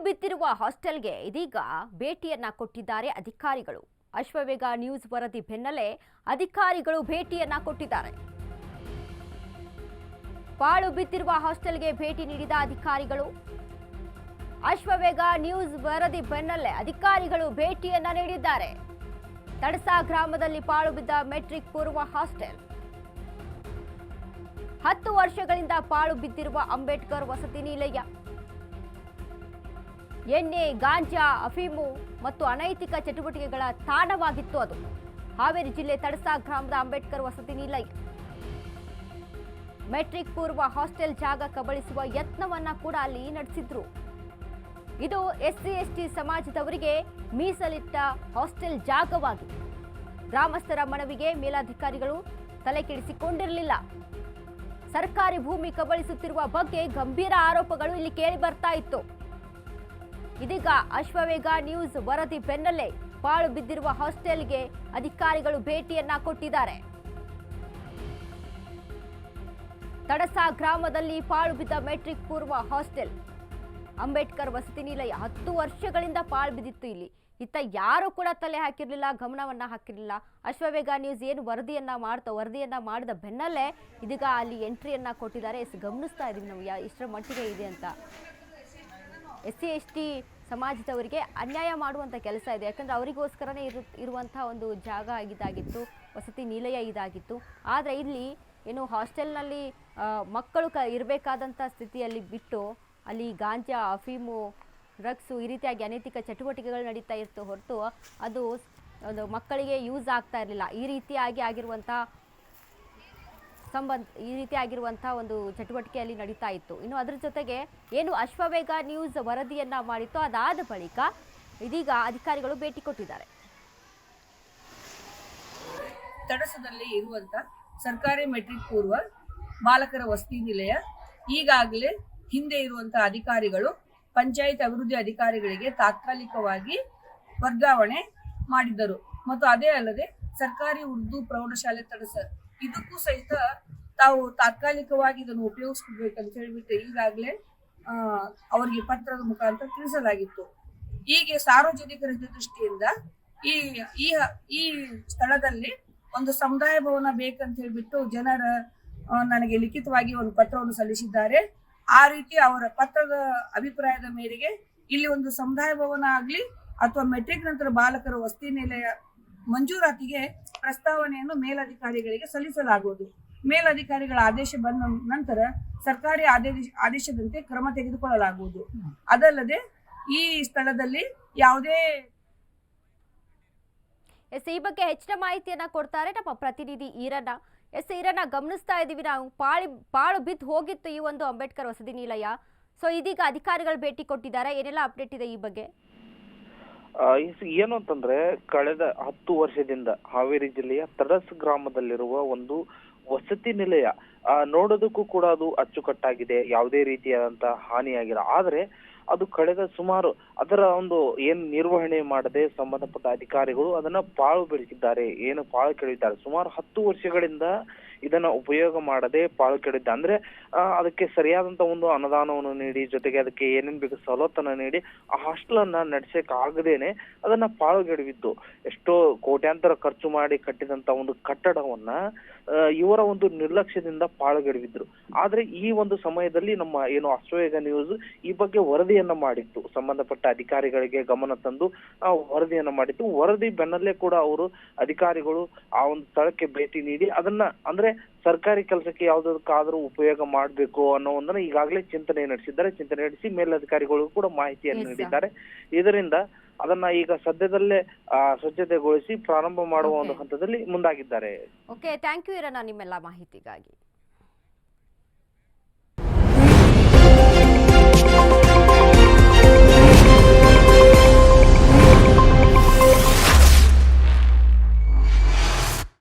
ಬಿದ್ದಿರುವ ಹಾಸ್ಟೆಲ್ಗೆ ಇದೀಗ ಭೇಟಿಯನ್ನ ಕೊಟ್ಟಿದ್ದಾರೆ ಅಧಿಕಾರಿಗಳು. ಅಶ್ವವೇಗ ನ್ಯೂಸ್ ವರದಿ ಬೆನ್ನಲ್ಲೇ ಅಧಿಕಾರಿಗಳು ಭೇಟಿಯನ್ನ ಕೊಟ್ಟಿದ್ದಾರೆ. ಪಾಳು ಬಿದ್ದಿರುವ ಹಾಸ್ಟೆಲ್ಗೆ ಭೇಟಿ ನೀಡಿದ ಅಧಿಕಾರಿಗಳು. ಅಶ್ವವೇಗ ನ್ಯೂಸ್ ವರದಿ ಬೆನ್ನಲ್ಲೇ ಅಧಿಕಾರಿಗಳು ಭೇಟಿಯನ್ನ ನೀಡಿದ್ದಾರೆ. ತಡಸಾ ಗ್ರಾಮದಲ್ಲಿ ಪಾಳು ಬಿದ್ದ ಮೆಟ್ರಿಕ್ ಪೂರ್ವ ಹಾಸ್ಟೆಲ್. 10 ವರ್ಷಗಳಿಂದ ಪಾಳು ಬಿದ್ದಿರುವ ಅಂಬೇಡ್ಕರ್ ವಸತಿ ನಿಲಯ. ಎಣ್ಣೆ, ಗಾಂಜಾ, ಅಫೀಮು ಮತ್ತು ಅನೈತಿಕ ಚಟುವಟಿಕೆಗಳ ತಾಣವಾಗಿತ್ತು ಅದು. ಹಾವೇರಿ ಜಿಲ್ಲೆ ತಡಸಾ ಗ್ರಾಮದ ಅಂಬೇಡ್ಕರ್ ವಸತಿ ನಿಲಯ. ಮೆಟ್ರಿಕ್ ಪೂರ್ವ ಹಾಸ್ಟೆಲ್ ಜಾಗ ಕಬಳಿಸುವ ಯತ್ನವನ್ನ ಕೂಡ ಅಲ್ಲಿ ನಡೆಸಿದ್ರು. ಇದು ಎಸ್ಸಿ ಎಸ್ಟಿ ಸಮಾಜದವರಿಗೆ ಮೀಸಲಿಟ್ಟ ಹಾಸ್ಟೆಲ್ ಜಾಗವಾಗಿದೆ. ಗ್ರಾಮಸ್ಥರ ಮನವಿಗೆ ಮೇಲಾಧಿಕಾರಿಗಳು ತಲೆ ಕೆಡಿಸಿಕೊಂಡಿರಲಿಲ್ಲ. ಸರ್ಕಾರಿ ಭೂಮಿ ಕಬಳಿಸುತ್ತಿರುವ ಬಗ್ಗೆ ಗಂಭೀರ ಆರೋಪಗಳು ಇಲ್ಲಿ ಕೇಳಿ ಬರ್ತಾ ಇತ್ತು. ಇದೀಗ ಅಶ್ವವೇಗ ನ್ಯೂಸ್ ವರದಿ ಬೆನ್ನಲ್ಲೇ ಪಾಳು ಬಿದ್ದಿರುವ ಹಾಸ್ಟೆಲ್ಗೆ ಅಧಿಕಾರಿಗಳು ಭೇಟಿಯನ್ನ ಕೊಟ್ಟಿದ್ದಾರೆ. ತಡಸಾ ಗ್ರಾಮದಲ್ಲಿ ಪಾಳು ಬಿದ್ದ ಮೆಟ್ರಿಕ್ ಪೂರ್ವ ಹಾಸ್ಟೆಲ್ ಅಂಬೇಡ್ಕರ್ ವಸತಿ ನಿಲಯ 10 ವರ್ಷಗಳಿಂದ ಪಾಳು ಬಿದ್ದಿತ್ತು. ಇಲ್ಲಿ ಇತ್ತ ಯಾರು ಕೂಡ ತಲೆ ಹಾಕಿರಲಿಲ್ಲ, ಗಮನವನ್ನ ಹಾಕಿರಲಿಲ್ಲ. ಅಶ್ವವೇಗ ನ್ಯೂಸ್ ಏನು ವರದಿಯನ್ನ ಮಾಡಿದ ಬೆನ್ನಲ್ಲೇ ಇದೀಗ ಅಲ್ಲಿ ಎಂಟ್ರಿಯನ್ನ ಕೊಟ್ಟಿದ್ದಾರೆ. ಗಮನಿಸ್ತಾ ಇದೀವಿ ನಾವು ಇಷ್ಟರ ಮಟ್ಟಿಗೆ ಇದೆ ಅಂತ. ಎಸ್ಸಿ ಎಸ್ಟಿ ಸಮಾಜದವರಿಗೆ ಅನ್ಯಾಯ ಮಾಡುವಂಥ ಕೆಲಸ ಇದೆ. ಯಾಕಂದರೆ ಅವರಿಗೋಸ್ಕರನೇ ಇರುವಂತಹ ಒಂದು ಜಾಗ ಇದಾಗಿತ್ತು, ವಸತಿ ನಿಲಯ ಇದಾಗಿತ್ತು. ಆದರೆ ಇಲ್ಲಿ ಏನು ಹಾಸ್ಟೆಲ್ನಲ್ಲಿ ಮಕ್ಕಳು ಇರಬೇಕಾದಂಥ ಸ್ಥಿತಿಯಲ್ಲಿ ಬಿಟ್ಟು ಅಲ್ಲಿ ಗಾಂಜಾ, ಅಫೀಮು, ಡ್ರಗ್ಸು ಈ ರೀತಿಯಾಗಿ ಅನೈತಿಕ ಚಟುವಟಿಕೆಗಳು ನಡೀತಾ ಇತ್ತು ಹೊರತು ಅದು ಒಂದು ಮಕ್ಕಳಿಗೆ ಯೂಸ್ ಆಗ್ತಾ ಇರಲಿಲ್ಲ. ಈ ರೀತಿಯಾಗಿ ಆಗಿರುವಂಥ ಒಂದು ಚಟುವಟಿಕೆಯಲ್ಲಿ ನಡೀತಾ ಇತ್ತು. ಇನ್ನು ಅದರ ಜೊತೆಗೆ ಏನು ಅಶ್ವವೇಗ ನ್ಯೂಸ್ ವರದಿಯನ್ನ ಮಾಡಿತ್ತು, ಅದಾದ ಬಳಿಕ ಇದೀಗ ಅಧಿಕಾರಿಗಳು ಭೇಟಿ ಕೊಟ್ಟಿದ್ದಾರೆ. ತಡಸದಲ್ಲಿ ಇರುವಂತ ಸರ್ಕಾರಿ ಮೆಟ್ರಿಕ್ ಪೂರ್ವ ಬಾಲಕರ ವಸತಿ ನಿಲಯ ಈಗಾಗಲೇ ಹಿಂದೆ ಇರುವಂತಹ ಅಧಿಕಾರಿಗಳು ಪಂಚಾಯತ್ ಅಭಿವೃದ್ಧಿ ಅಧಿಕಾರಿಗಳಿಗೆ ತಾತ್ಕಾಲಿಕವಾಗಿ ವರ್ಗಾವಣೆ ಮಾಡಿದ್ದರು. ಮತ್ತು ಅದೇ ಅಲ್ಲದೆ ಸರ್ಕಾರಿ ಉರ್ದು ಪ್ರೌಢಶಾಲೆ ತಡಸ ಇದಕ್ಕೂ ಸಹಿತ ತಾವು ತಾತ್ಕಾಲಿಕವಾಗಿ ಇದನ್ನು ಉಪಯೋಗಿಸ್ಕೊಡ್ಬೇಕಂತ ಹೇಳಿಬಿಟ್ಟು ಈಗಾಗಲೇ ಅವರಿಗೆ ಪತ್ರದ ಮುಖಾಂತರ ತಿಳಿಸಲಾಗಿತ್ತು. ಹೀಗೆ ಸಾರ್ವಜನಿಕರ ದೃಷ್ಟಿಯಿಂದ ಈ ಸ್ಥಳದಲ್ಲಿ ಒಂದು ಸಮುದಾಯ ಭವನ ಬೇಕಂತ ಹೇಳಿಬಿಟ್ಟು ಜನರ ನನಗೆ ಲಿಖಿತವಾಗಿ ಒಂದು ಪತ್ರವನ್ನು ಸಲ್ಲಿಸಿದ್ದಾರೆ. ಆ ರೀತಿ ಅವರ ಪತ್ರದ ಅಭಿಪ್ರಾಯದ ಮೇರೆಗೆ ಇಲ್ಲಿ ಒಂದು ಸಮುದಾಯ ಭವನ ಆಗಲಿ ಅಥವಾ ಮೆಟ್ರಿಕ್ ನಂತರ ಬಾಲಕರ ವಸತಿ ನಿಲಯ ಮಂಜೂರಾತಿಗೆ ಪ್ರಸ್ತಾವನೆಯನ್ನು ಮೇಲಧಿಕಾರಿಗಳಿಗೆ ಸಲ್ಲಿಸಲಾಗುವುದು. ಮೇಲಧಿಕಾರಿಗಳ ಆದೇಶ ಬಂದ ನಂತರ ಸರ್ಕಾರಿ ಆದೇಶದಂತೆ ಕ್ರಮ ತೆಗೆದುಕೊಳ್ಳಲಾಗುವುದು. ಅದಲ್ಲದೆ ಈ ಸ್ಥಳದಲ್ಲಿ ಯಾವುದೇ ಈ ಬಗ್ಗೆ ಹೆಚ್ಚಿನ ಮಾಹಿತಿಯನ್ನ ಕೊಡ್ತಾರೆ ನಮ್ಮ ಪ್ರತಿನಿಧಿ ಈರಣ್ಣ. ಈರಣ್ಣ, ಗಮನಿಸ್ತಾ ಇದ್ದೀವಿ ನಾವು, ಪಾಳು ಬಿದ್ದು ಹೋಗಿತ್ತು ಈ ಒಂದು ಅಂಬೇಡ್ಕರ್ ವಸತಿ ನಿಲಯ. ಸೊ ಇದೀಗ ಅಧಿಕಾರಿಗಳು ಭೇಟಿ ಕೊಟ್ಟಿದ್ದಾರೆ. ಏನೆಲ್ಲ ಅಪ್ಡೇಟ್ ಇದೆ ಈ ಬಗ್ಗೆ? ಏನು ಅಂತಂದ್ರೆ, ಕಳೆದ 10 ವರ್ಷದಿಂದ ಹಾವೇರಿ ಜಿಲ್ಲೆಯ ತಡಸ್ ಗ್ರಾಮದಲ್ಲಿರುವ ಒಂದು ವಸತಿ ನಿಲಯ ನೋಡೋದಕ್ಕೂ ಕೂಡ ಅದು ಅಚ್ಚುಕಟ್ಟಾಗಿದೆ, ಯಾವುದೇ ರೀತಿಯಾದಂತಹ ಹಾನಿಯಾಗಿಲ್ಲ. ಆದ್ರೆ ಅದು ಕಳೆದ ಸುಮಾರು ಅದರ ಒಂದು ಏನ್ ನಿರ್ವಹಣೆ ಮಾಡದೆ ಸಂಬಂಧಪಟ್ಟ ಅಧಿಕಾರಿಗಳು ಅದನ್ನ ಪಾಳು ಬೆಳೆಸಿದ್ದಾರೆ, ಪಾಳು ಕೆಡಿದ್ದಾರೆ. ಸುಮಾರು 10 ವರ್ಷಗಳಿಂದ ಇದನ್ನ ಉಪಯೋಗ ಮಾಡದೆ ಪಾಳು ಕೆಡಿದ್ದ. ಅಂದ್ರೆ ಅದಕ್ಕೆ ಸರಿಯಾದಂತ ಒಂದು ಅನುದಾನವನ್ನು ನೀಡಿ, ಜೊತೆಗೆ ಅದಕ್ಕೆ ಏನೇನ್ ಬೇಕು ಸವಲತ್ತನ್ನ ನೀಡಿ ಆ ಹಾಸ್ಟೆಲ್ ಅನ್ನ ನಡೆಸಕ್ ಆಗದೇನೆ ಅದನ್ನ ಪಾಳುಗೆಡವಿದ್ದು. ಎಷ್ಟೋ ಕೋಟ್ಯಾಂತರ ಖರ್ಚು ಮಾಡಿ ಕಟ್ಟಿದಂತ ಒಂದು ಕಟ್ಟಡವನ್ನ ಇವರ ಒಂದು ನಿರ್ಲಕ್ಷ್ಯದಿಂದ ಪಾಳುಗೆಡವಿದ್ರು. ಆದ್ರೆ ಈ ಒಂದು ಸಮಯದಲ್ಲಿ ನಮ್ಮ ಅಶ್ವವೇಗ ನ್ಯೂಸ್ ಈ ಬಗ್ಗೆ ವರದಿಯನ್ನ ಮಾಡಿತ್ತು, ಸಂಬಂಧಪಟ್ಟ ಅಧಿಕಾರಿಗಳಿಗೆ ಗಮನ ತಂದು ವರದಿಯನ್ನ ಮಾಡಿತ್ತು. ವರದಿ ಬೆನ್ನಲ್ಲೇ ಕೂಡ ಅವರು ಅಧಿಕಾರಿಗಳು ಆ ಒಂದು ಸ್ಥಳಕ್ಕೆ ಭೇಟಿ ನೀಡಿ ಅದನ್ನ ಅಂದ್ರೆ ಸರ್ಕಾರಿ ಕೆಲಸಕ್ಕೆ ಯಾವ್ದಕ್ಕಾದ್ರೂ ಉಪಯೋಗ ಮಾಡ್ಬೇಕು ಅನ್ನೋ ಒಂದನ್ನ ಈಗಾಗಲೇ ಚಿಂತನೆ ನಡೆಸಿ ಮೇಲಧಿಕಾರಿಗಳು ಕೂಡ ಮಾಹಿತಿಯನ್ನು ನೀಡಿದ್ದಾರೆ. ಇದರಿಂದ ಅದನ್ನ ಈಗ ಸದ್ಯದಲ್ಲೇ ಸ್ವಚ್ಛತೆಗೊಳಿಸಿ ಪ್ರಾರಂಭ ಮಾಡುವ ಒಂದು ಹಂತದಲ್ಲಿ ಮುಂದಾಗಿದ್ದಾರೆ. ಓಕೆ, ಥ್ಯಾಂಕ್ ಯು ಈರಣ್ಣ ನಿಮ್ಮೆಲ್ಲ ಮಾಹಿತಿಗಾಗಿ.